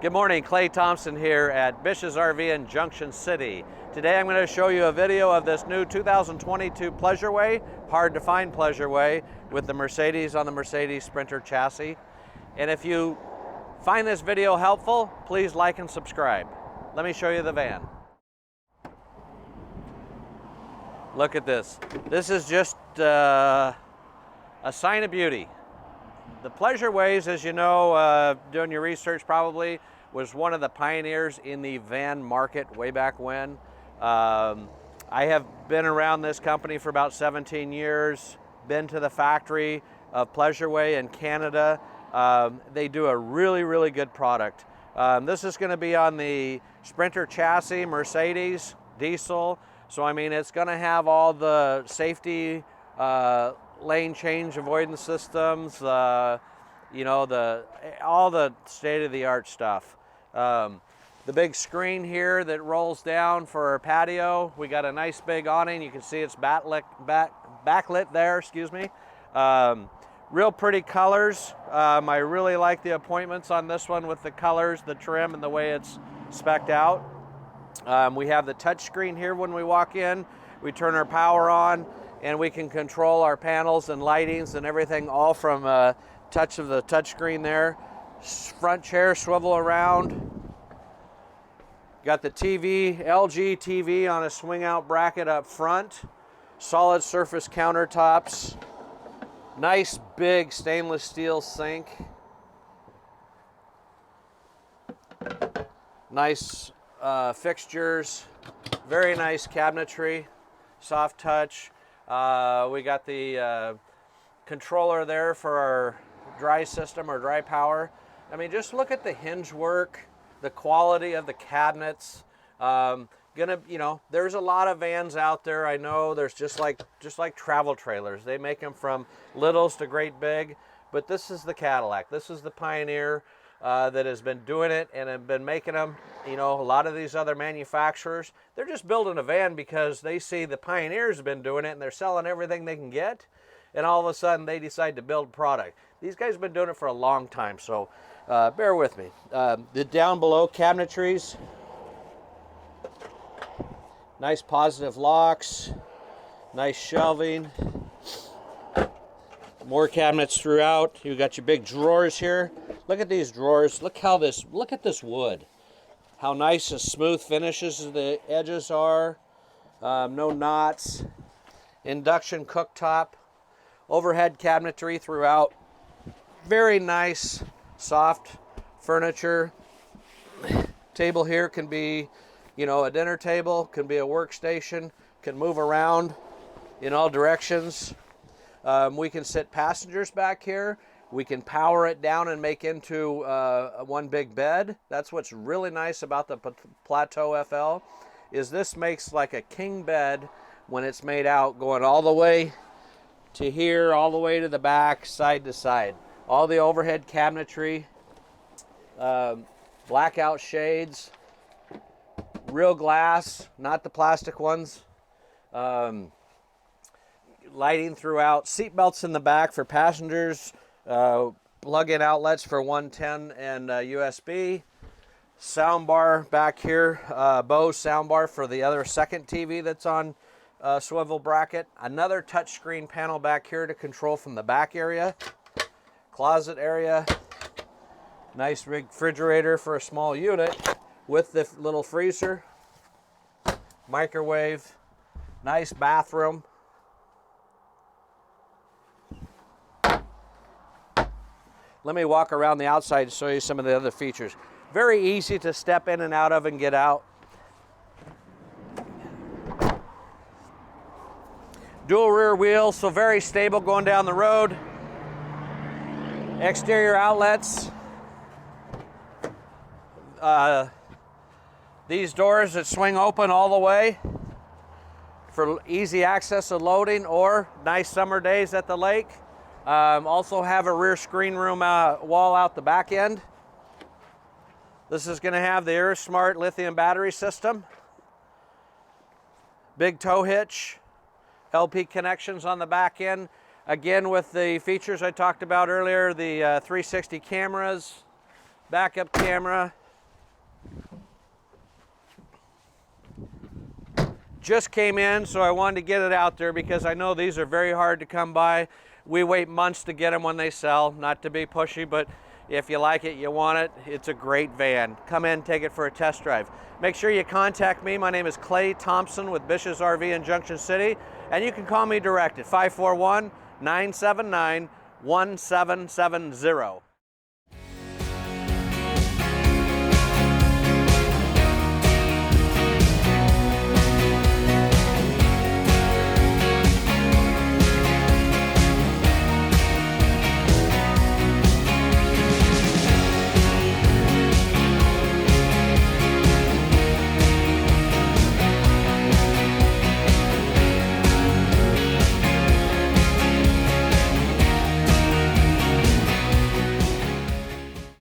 Good morning, CThompson here at BISH'S RV in Junction City. Today I'm going to show you a video of this new 2022 Pleasure-Way, hard to find Pleasure-Way, with the Mercedes on the Mercedes Sprinter chassis. And if you find this video helpful, please like and subscribe. Let me show you the van. Look at this. This is just a sign of beauty. The Pleasure-Ways, as you know, doing your research probably, was one of the pioneers in the van market way back when. I have been around this company for about 17 years, been to the factory of Pleasure-Way in Canada. They do a really good product. This is going to be on the Sprinter chassis, Mercedes, diesel. So I mean, it's going to have all the safety lane change avoidance systems, you know, all the state-of-the-art stuff. The big screen here that rolls down for our patio. We got a nice big awning. You can see it's backlit there, excuse me. Real pretty colors. I really like the appointments on this one with the colors, the trim, and the way it's spec'd out. We have the touch screen here when we walk in. We turn our power on and we can control our panels and lightings and everything all from a touch of the touch screen there. Front chair swivel around. Got the TV, LG TV on a swing out bracket up front. Solid surface countertops. Nice big stainless steel sink. Nice fixtures. Very nice cabinetry. Soft touch. We got the controller there for our dry system or dry power. I mean, just look at the hinge work, the quality of the cabinets. You know, there's a lot of vans out there. I know there's just like travel trailers. They make them from littles to great big, but this is the Cadillac. This is the pioneer that has been doing it and have been making them. You know, a lot of these other manufacturers, they're just building a van because they see the pioneers have been doing it and they're selling everything they can get, and all of a sudden they decide to build product. These guys have been doing it for a long time, so bear with me. The down below cabinetries, nice positive locks, nice shelving, more cabinets throughout. You got your big drawers here. Look at these drawers. Look at this wood. How nice and smooth finishes the edges are. No knots. Induction cooktop. Overhead cabinetry throughout. Very nice, soft furniture. Table here can be, you know, a dinner table, can be a workstation, can move around in all directions. We can sit passengers back here. We can power it down and make into one big bed. That's what's really nice about the Plateau FL, is this makes like a king bed when it's made out, going all the way to here, all the way to the back, side to side. All the overhead cabinetry, blackout shades, real glass, not the plastic ones. Lighting throughout, seat belts in the back for passengers, plug-in outlets for 110 and USB, sound bar back here, Bose sound bar for the other second TV that's on swivel bracket, another touchscreen panel back here to control from the back area, closet area, nice refrigerator for a small unit with the little freezer, microwave, nice bathroom. Let me walk around the outside to show you some of the other features. Very easy to step in and out of and get out. Dual rear wheels, so very stable going down the road. Exterior outlets. These doors that swing open all the way for easy access and loading, or nice summer days at the lake. Also have a rear screen room wall out the back end. This is going to have the AirSmart lithium battery system. Big tow hitch. LP connections on the back end. Again, with the features I talked about earlier, the 360 cameras, backup camera, just came in, so I wanted to get it out there because I know these are very hard to come by. We wait months to get them when they sell, not to be pushy, but if you like it, you want it, it's a great van. Come in, take it for a test drive. Make sure you contact me. My name is CThompson with BISH'S RV in Junction City, and you can call me direct at 541-979-1770.